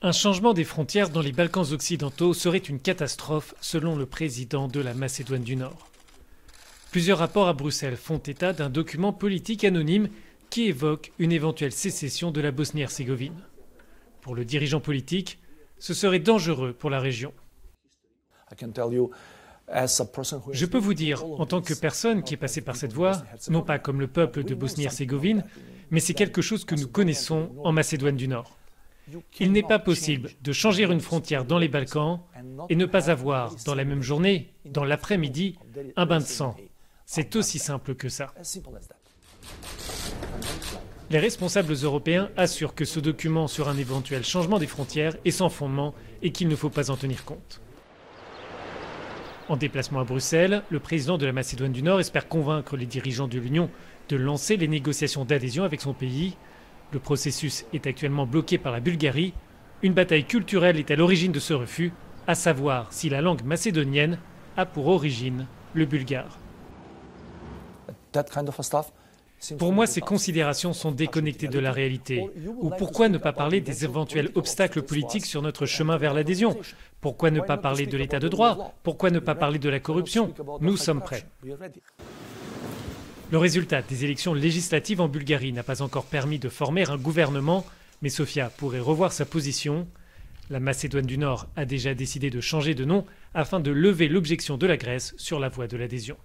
Un changement des frontières dans les Balkans occidentaux serait une catastrophe selon le président de la Macédoine du Nord. Plusieurs rapports à Bruxelles font état d'un document politique anonyme qui évoque une éventuelle sécession de la Bosnie-Herzégovine. Pour le dirigeant politique, ce serait dangereux pour la région. Je peux vous dire, en tant que personne qui est passée par cette voie, non pas comme le peuple de Bosnie-Herzégovine, mais c'est quelque chose que nous connaissons en Macédoine du Nord. Il n'est pas possible de changer une frontière dans les Balkans et ne pas avoir, dans la même journée, dans l'après-midi, un bain de sang. C'est aussi simple que ça. Les responsables européens assurent que ce document sur un éventuel changement des frontières est sans fondement et qu'il ne faut pas en tenir compte. En déplacement à Bruxelles, le président de la Macédoine du Nord espère convaincre les dirigeants de l'Union de lancer les négociations d'adhésion avec son pays. Le processus est actuellement bloqué par la Bulgarie. Une bataille culturelle est à l'origine de ce refus, à savoir si la langue macédonienne a pour origine le bulgare. Pour moi, ces considérations sont déconnectées de la réalité. Ou pourquoi ne pas parler des éventuels obstacles politiques sur notre chemin vers l'adhésion? Pourquoi ne pas parler de l'état de droit? Pourquoi ne pas parler de la corruption? Nous sommes prêts. Le résultat des élections législatives en Bulgarie n'a pas encore permis de former un gouvernement, mais Sofia pourrait revoir sa position. La Macédoine du Nord a déjà décidé de changer de nom afin de lever l'objection de la Grèce sur la voie de l'adhésion.